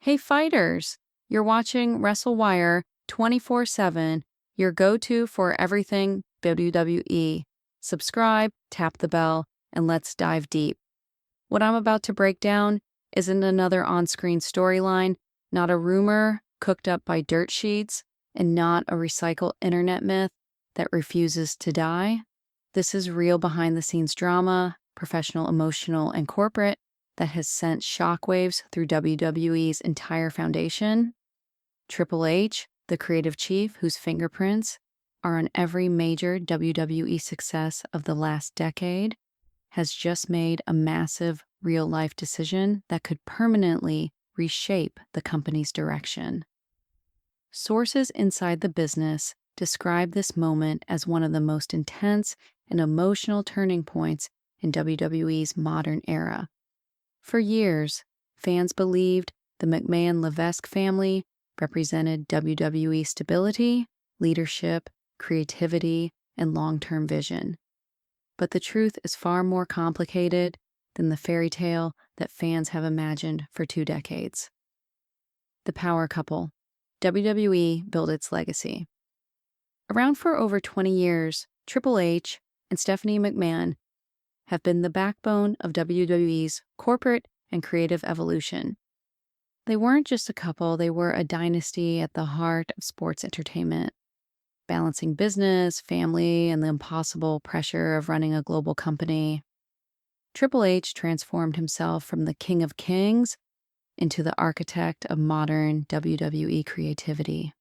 Hey fighters, you're watching WrestleWire 24/7, your go-to for everything WWE. Subscribe, tap the bell, and let's dive deep. What I'm about to break down isn't another on-screen storyline, not a rumor cooked up by dirt sheets, and not a recycled internet myth that refuses to die. This is real behind-the-scenes drama, professional, emotional, and corporate, that has sent shockwaves through WWE's entire foundation. Triple H, the creative chief whose fingerprints are on every major WWE success of the last decade, has just made a massive real-life decision that could permanently reshape the company's direction. Sources inside the business describe this moment as one of the most intense and emotional turning points in WWE's modern era. For years, fans believed the McMahon-Levesque family represented WWE stability, leadership, creativity, and long-term vision. But the truth is far more complicated than the fairy tale that fans have imagined for 2 decades. The power couple. WWE built its legacy. Around for over 20 years, Triple H and Stephanie McMahon have been the backbone of WWE's corporate and creative evolution. They weren't just a couple, they were a dynasty at the heart of sports entertainment, balancing business, family, and the impossible pressure of running a global company. Triple H transformed himself from the King of Kings into the architect of modern WWE creativity.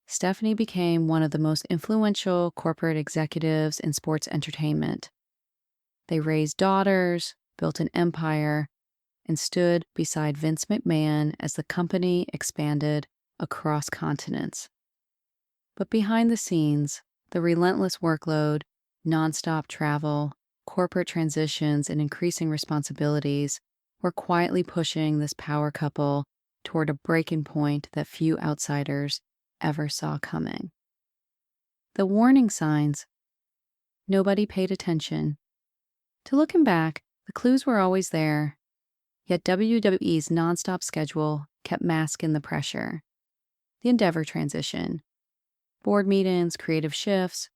Stephanie became one of the most influential corporate executives in sports entertainment. They raised daughters, built an empire, and stood beside Vince McMahon as the company expanded across continents. But behind the scenes, the relentless workload, nonstop travel, corporate transitions, and increasing responsibilities were quietly pushing this power couple toward a breaking point that few outsiders ever saw coming. The warning signs. Nobody paid attention. To looking back, the clues were always there, yet WWE's nonstop schedule kept masking the pressure. The Endeavor transition, board meetings, creative shifts,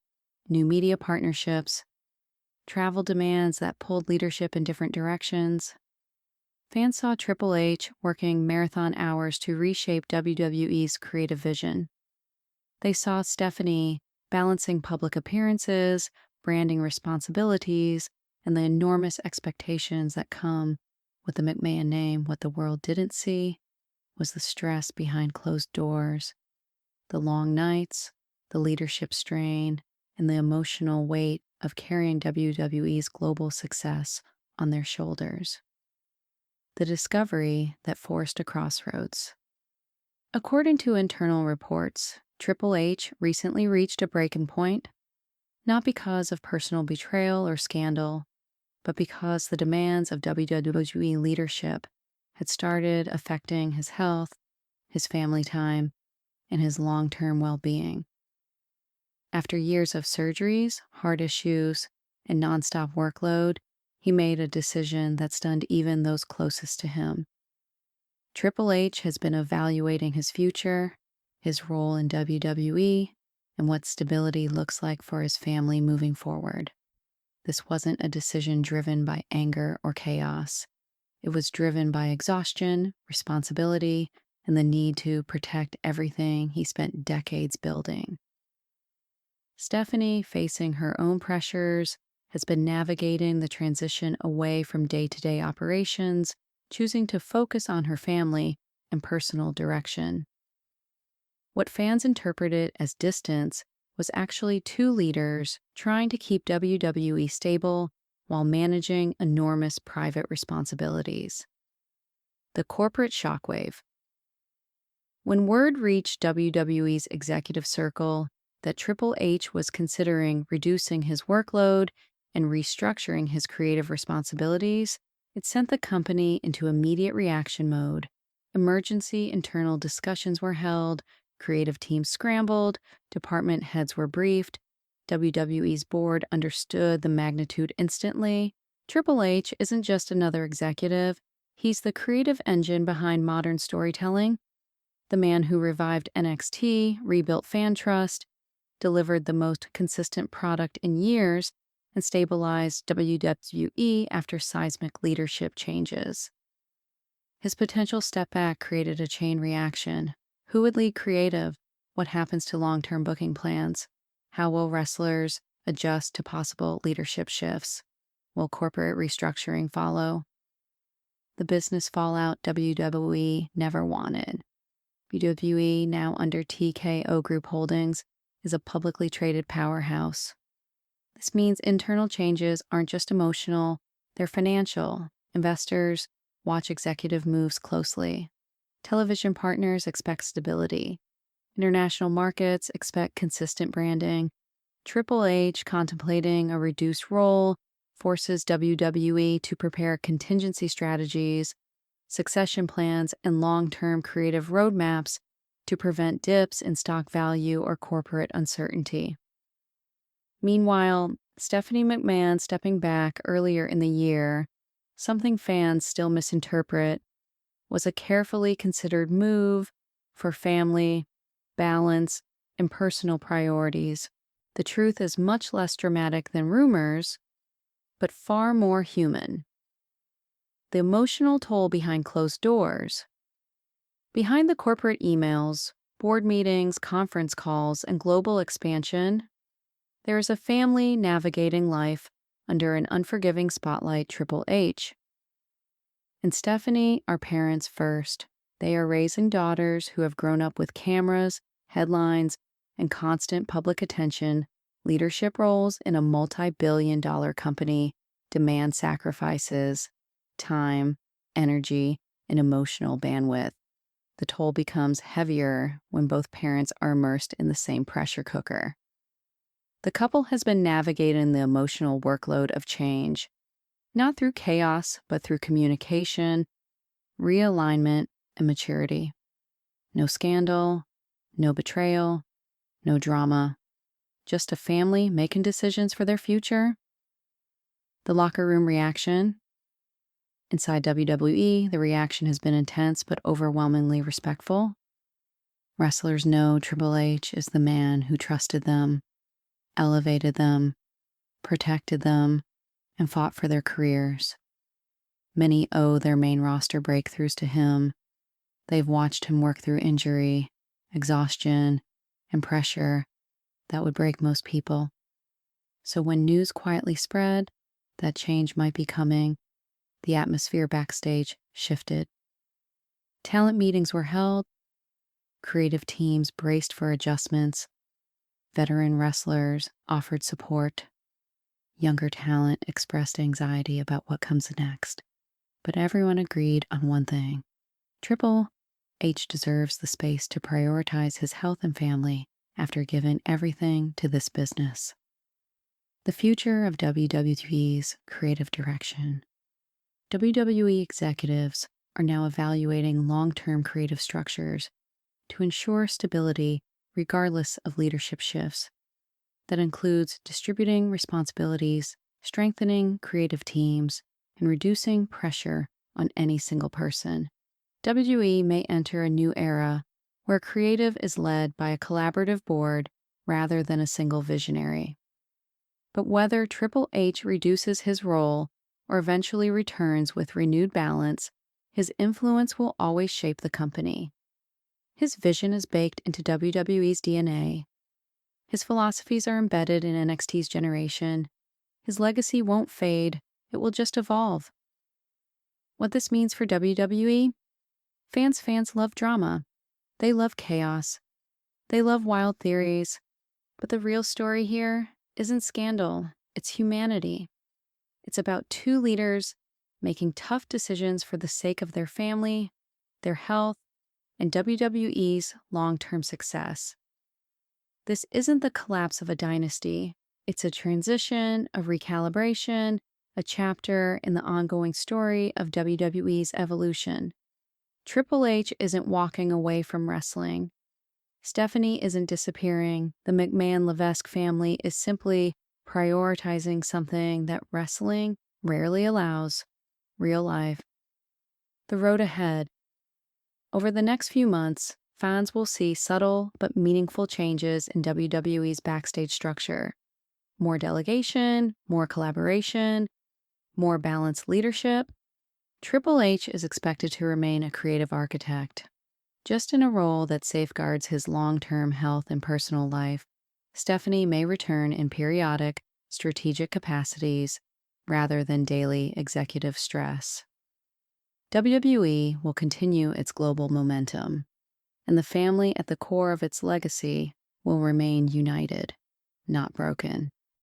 new media partnerships, travel demands that pulled leadership in different directions. Fans saw Triple H working marathon hours to reshape WWE's creative vision. They saw Stephanie balancing public appearances, branding responsibilities, and the enormous expectations that come with the McMahon name. What the world didn't see was the stress behind closed doors, the long nights, the leadership strain, and the emotional weight of carrying WWE's global success on their shoulders. The discovery that forced a crossroads. According to internal reports, Triple H recently reached a breaking point, not because of personal betrayal or scandal, but because the demands of WWE leadership had started affecting his health, his family time, and his long-term well-being. After years of surgeries, heart issues, and nonstop workload, he made a decision that stunned even those closest to him. Triple H has been evaluating his future, his role in WWE, and what stability looks like for his family moving forward. This wasn't a decision driven by anger or chaos. It was driven by exhaustion, responsibility, and the need to protect everything he spent decades building. Stephanie, facing her own pressures, has been navigating the transition away from day-to-day operations, choosing to focus on her family and personal direction. What fans interpreted as distance was actually two leaders trying to keep WWE stable while managing enormous private responsibilities. The corporate shockwave. When word reached WWE's executive circle that Triple H was considering reducing his workload and restructuring his creative responsibilities, it sent the company into immediate reaction mode. Emergency internal discussions were held, creative teams scrambled, department heads were briefed. WWE's board understood the magnitude instantly. Triple H isn't just another executive, He's the creative engine behind modern storytelling, the man who revived NXT, rebuilt fan trust, delivered the most consistent product in years, and stabilized WWE after seismic leadership changes. His potential step back created a chain reaction. Who would lead creative? What happens to long-term booking plans? How will wrestlers adjust to possible leadership shifts? Will corporate restructuring follow? The business fallout WWE never wanted. WWE, now under TKO Group Holdings, is a publicly traded powerhouse. This means internal changes aren't just emotional, they're financial. Investors watch executive moves closely. Television partners expect stability. International markets expect consistent branding. Triple H, contemplating a reduced role, forces WWE to prepare contingency strategies, succession plans, and long-term creative roadmaps to prevent dips in stock value or corporate uncertainty. Meanwhile, Stephanie McMahon stepping back earlier in the year, something fans still misinterpret, was a carefully considered move for family, balance, and personal priorities. The truth is much less dramatic than rumors, but far more human. The emotional toll behind closed doors. Behind the corporate emails, board meetings, conference calls, and global expansion, there is a family navigating life under an unforgiving spotlight. Triple H and Stephanie are parents first. They are raising daughters who have grown up with cameras, headlines, and constant public attention. Leadership roles in a multi-billion-dollar company demand sacrifices, time, energy, and emotional bandwidth. The toll becomes heavier when both parents are immersed in the same pressure cooker. The couple has been navigating the emotional workload of change, not through chaos, but through communication, realignment, and maturity. No scandal, no betrayal, no drama. Just a family making decisions for their future. The locker room reaction. Inside WWE, the reaction has been intense but overwhelmingly respectful. Wrestlers know Triple H is the man who trusted them, elevated them, protected them, and fought for their careers. Many owe their main roster breakthroughs to him. They've watched him work through injury, exhaustion, and pressure that would break most people. So when news quietly spread that change might be coming, the atmosphere backstage shifted. Talent meetings were held, creative teams braced for adjustments, veteran wrestlers offered support, younger talent expressed anxiety about what comes next. But everyone agreed on one thing. Triple H deserves the space to prioritize his health and family after giving everything to this business. The future of WWE's creative direction. WWE executives are now evaluating long-term creative structures to ensure stability regardless of leadership shifts. That includes distributing responsibilities, strengthening creative teams, and reducing pressure on any single person. WWE may enter a new era where creative is led by a collaborative board rather than a single visionary. But whether Triple H reduces his role or eventually returns with renewed balance, his influence will always shape the company. His vision is baked into WWE's DNA. His philosophies are embedded in NXT's generation. His legacy won't fade, it will just evolve. What this means for WWE? Fans love drama. They love chaos. They love wild theories. But the real story here isn't scandal, it's humanity. It's about two leaders making tough decisions for the sake of their family, their health, and WWE's long-term success. This isn't the collapse of a dynasty. It's a transition, a recalibration, a chapter in the ongoing story of WWE's evolution. Triple H isn't walking away from wrestling. Stephanie isn't disappearing. The McMahon-Levesque family is simply prioritizing something that wrestling rarely allows: real life. The road ahead. Over the next few months, fans will see subtle but meaningful changes in WWE's backstage structure. More delegation, more collaboration, more balanced leadership. Triple H is expected to remain a creative architect. Just in a role that safeguards his long-term health and personal life, Stephanie may return in periodic, strategic capacities rather than daily executive stress. WWE will continue its global momentum, and the family at the core of its legacy will remain united, not broken.